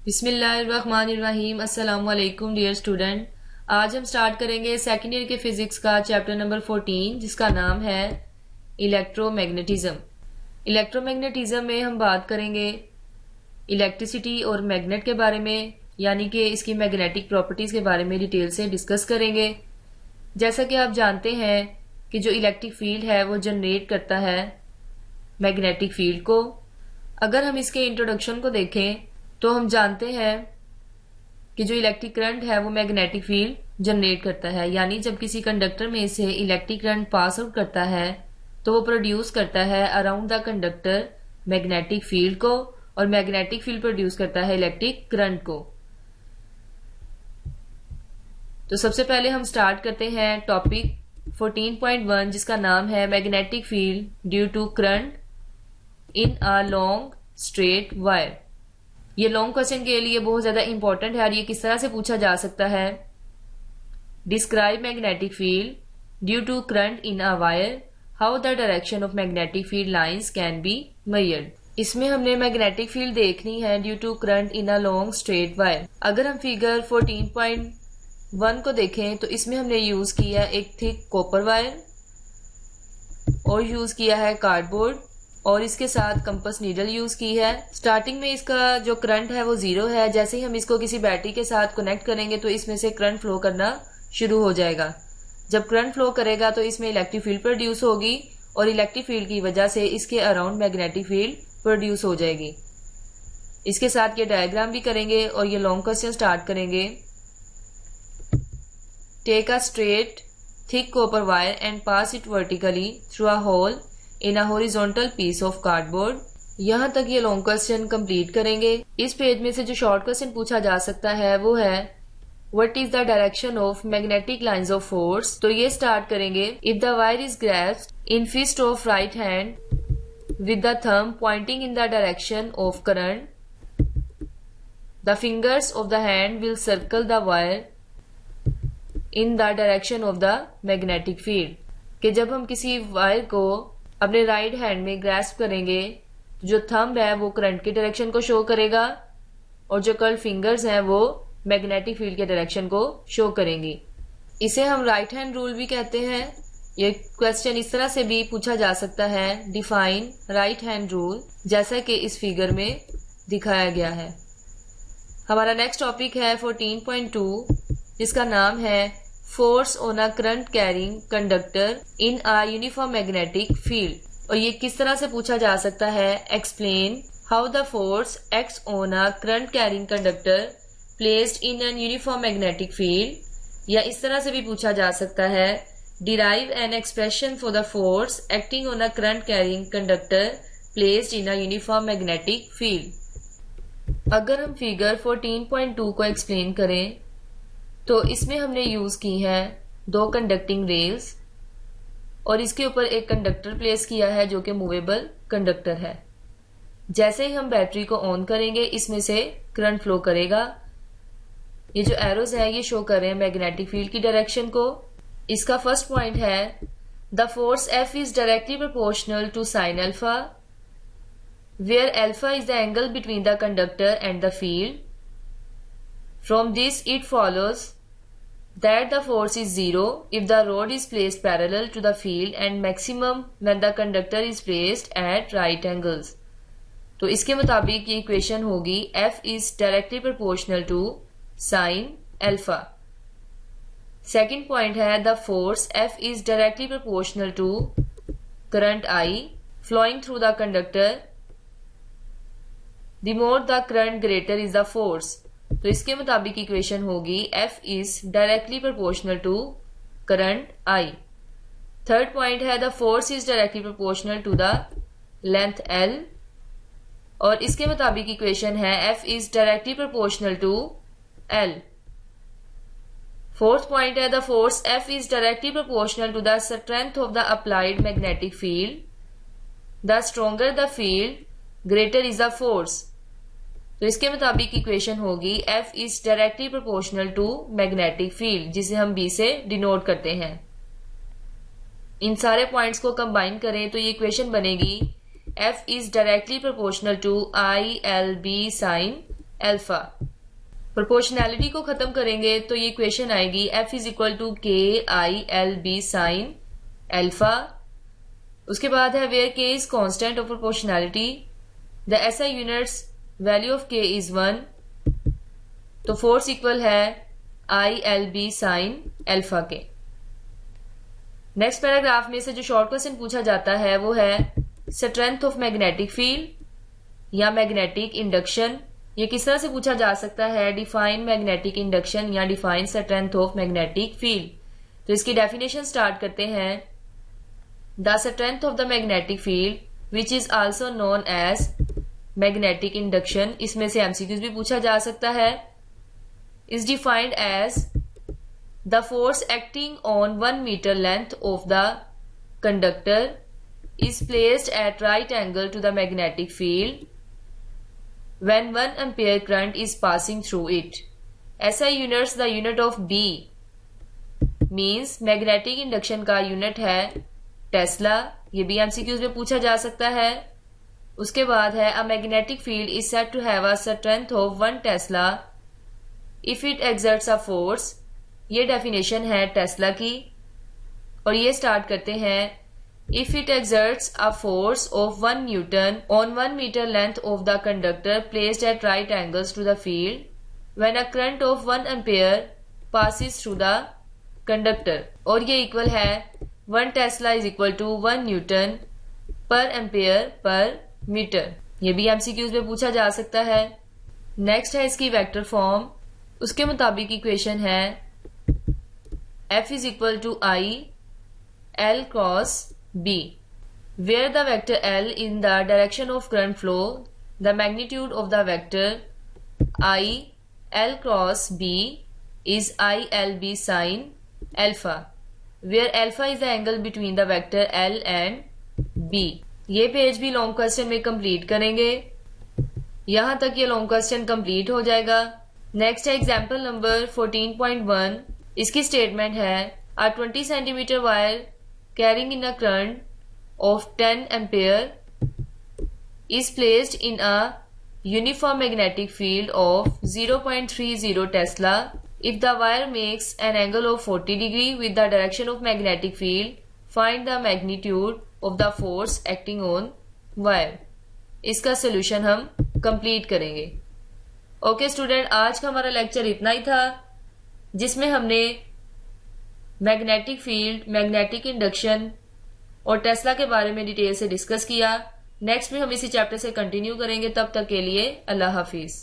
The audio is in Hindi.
बिस्मिल्लाहिर्रहमानिर्रहीम। अस्सलाम वालेकुम डियर स्टूडेंट। आज हम स्टार्ट करेंगे सेकेंड ईयर के फिजिक्स का चैप्टर नंबर 14 जिसका नाम है इलेक्ट्रोमैग्नेटिज्म। इलेक्ट्रोमैग्नेटिज्म में हम बात करेंगे इलेक्ट्रिसिटी और मैग्नेट के बारे में, यानी कि इसकी मैग्नेटिक प्रॉपर्टीज के बारे में डिटेल से डिस्कस करेंगे। जैसा कि आप जानते हैं कि जो इलेक्ट्रिक फील्ड है वो जनरेट करता है मैग्नेटिक फील्ड को। अगर हम इसके इंट्रोडक्शन को देखें तो हम जानते हैं कि जो इलेक्ट्रिक करंट है वो मैग्नेटिक फील्ड जनरेट करता है, यानी जब किसी कंडक्टर में से इलेक्ट्रिक करंट पास आउट करता है तो वो प्रोड्यूस करता है around the conductor magnetic field को, और मैग्नेटिक फील्ड प्रोड्यूस करता है इलेक्ट्रिक करंट को। तो सबसे पहले हम स्टार्ट करते हैं टॉपिक 14.1 जिसका नाम है magnetic field due to current in a long straight wire. ये लॉन्ग क्वेश्चन के लिए बहुत ज्यादा इंपॉर्टेंट है और ये किस तरह से पूछा जा सकता है। Describe magnetic field due to current in a wire, how the direction of magnetic field lines can be measured. इसमें हमने मैग्नेटिक फील्ड देखनी है due to current in a long straight wire. अगर हम फिगर 14.1 को देखें तो इसमें हमने यूज किया एक थिक कॉपर वायर और यूज किया है कार्डबोर्ड और इसके साथ कंपास नीडल यूज की है। स्टार्टिंग में इसका जो करंट है वो 0 है। जैसे ही हम इसको किसी बैटरी के साथ कनेक्ट करेंगे तो इसमें से करंट फ्लो करना शुरू हो जाएगा। जब करंट फ्लो करेगा तो इसमें इलेक्ट्रिक फील्ड प्रोड्यूस होगी और इलेक्ट्रिक फील्ड की वजह से इसके अराउंड मैग्नेटिक फील्ड प्रोड्यूस हो जाएगी। इसके साथ ये डायग्राम भी करेंगे और ये लॉन्ग क्वेश्चन स्टार्ट करेंगे। Take a straight thick copper wire and pass it vertically through a hole in a horizontal piece of cardboard. यहाँ तक ये लॉन्ग क्वेश्चन कंप्लीट करेंगे। इस पेज में से जो शॉर्ट क्वेश्चन पूछा जा सकता है वो है what is the direction of magnetic lines of force. तो ये स्टार्ट करेंगे। If the wire is grasped in fist of right hand with the thumb pointing in the direction of current, the fingers of the hand will circle the wire in the direction of the magnetic field। कि जब हम किसी वायर को अपने राइट हैंड में ग्रैस्प करेंगे तो जो थंब है वो करंट की डायरेक्शन को शो करेगा और जो कर्ल फिंगर्स हैं वो मैग्नेटिक फील्ड के डायरेक्शन को शो करेंगी। इसे हम राइट हैंड रूल भी कहते हैं। ये क्वेश्चन इस तरह से भी पूछा जा सकता है, डिफाइन राइट हैंड रूल, जैसा कि इस फिगर में दिखाया गया है। हमारा नेक्स्ट टॉपिक है 14.2 जिसका नाम है force on a current carrying conductor in a uniform magnetic field. और ये किस तरह से पूछा जा सकता है, explain how the force acts on a current carrying conductor placed in an uniform magnetic field. या इस तरह से भी पूछा जा सकता है, derive an expression for the force acting on a current carrying conductor placed in a uniform magnetic field। अगर हम फिगर 14.2 को एक्सप्लेन करें तो इसमें हमने यूज की है 2 कंडक्टिंग रेल्स और इसके ऊपर एक कंडक्टर प्लेस किया है जो कि मूवेबल कंडक्टर है। जैसे ही हम बैटरी को ऑन करेंगे इसमें से करंट फ्लो करेगा। ये जो एरोज है ये शो कर रहे हैं मैग्नेटिक फील्ड की डायरेक्शन को। इसका फर्स्ट पॉइंट है the force F is directly proportional to sine alpha where alpha is the angle between the conductor and the field. From this it follows that the force is 0 if the rod is placed parallel to the field and maximum when the conductor is placed at right angles. तो इसके मुताबिक ये इक्वेशन होगी F is directly proportional to sine alpha. Second point है the force F is directly proportional to current I flowing through the conductor. The more the current greater is the force. तो इसके मुताबिक इक्वेशन होगी F is directly proportional to current I। Third point है the force is directly proportional to the length L और इसके मुताबिक इक्वेशन है F is directly proportional to L। Fourth point है the force F is directly proportional to the strength of the applied magnetic field. The stronger the field greater is the force. तो इसके मुताबिक इक्वेशन होगी F is directly proportional to magnetic field, जिसे हम B से डिनोट करते हैं। इन सारे पॉइंट्स को कंबाइन करें तो ये इक्वेशन बनेगी F is directly proportional to I L B sin alpha. Proportionality को खत्म करेंगे तो ये इक्वेशन आएगी F is equal to KILB sine alpha. उसके बाद है where K is constant of proportionality, the SI units value of K is 1, तो फोर्स इक्वल है ILB साइन एल्फा के। नेक्स्ट पैराग्राफ में से जो शॉर्ट क्वेश्चन पूछा जाता है वो है स्ट्रेंथ ऑफ मैग्नेटिक फील्ड या मैग्नेटिक इंडक्शन। ये किस तरह से पूछा जा सकता है, डिफाइन मैग्नेटिक इंडक्शन या define strength of magnetic field. तो इसकी डेफिनेशन स्टार्ट करते हैं। The strength of the magnetic field which is also known as magnetic induction, इसमें से एमसीक्यूज भी पूछा जा सकता है, is defined as the force acting on 1 meter length of the conductor is placed at right angle to the magnetic field when 1 ampere current is passing through it. SI units the unit of B means magnetic induction का यूनिट है टेस्ला, ये भी एमसीक्यूज में पूछा जा सकता है। उसके बाद है a magnetic field is said to have a strength of 1 Tesla if it exerts a force, ये डेफिनेशन है टेस्ला की। और ये स्टार्ट करते हैं if it exerts a force of 1 Newton on 1 meter length of the conductor placed at right angles to the field when a current of 1 ampere passes through the conductor, और ये इक्वल है 1 Tesla is equal to 1 Newton per ampere per meter। ये भी एमसीक्यूज में पूछा जा सकता है। नेक्स्ट है इसकी वेक्टर फॉर्म। उसके मुताबिक इक्वेशन है F is equal to I L cross B, where the vector L in the direction of current flow, the magnitude of the vector I L cross B is ILB sin alpha, where alpha is the angle between the vector L and B। ये पेज भी लॉन्ग क्वेश्चन में कंप्लीट करेंगे। यहां तक ये लॉन्ग क्वेश्चन कंप्लीट हो जाएगा। नेक्स्ट है एग्जाम्पल नंबर 14.1। इसकी स्टेटमेंट है a 20 centimeter wire carrying in a current of 10 ampere is placed in a uniform magnetic field of 0.30 Tesla. If the wire makes an angle of 40 degree with the direction of magnetic field, find the magnitude of the force acting on wire। इसका सोल्यूशन हम कंप्लीट करेंगे। ओके स्टूडेंट, आज का हमारा लेक्चर इतना ही था जिसमें हमने मैग्नेटिक फील्ड, मैग्नेटिक इंडक्शन और टेस्ला के बारे में डिटेल से डिस्कस किया। नेक्स्ट में हम इसी चैप्टर से कंटिन्यू करेंगे। तब तक के लिए अल्लाह हाफिज।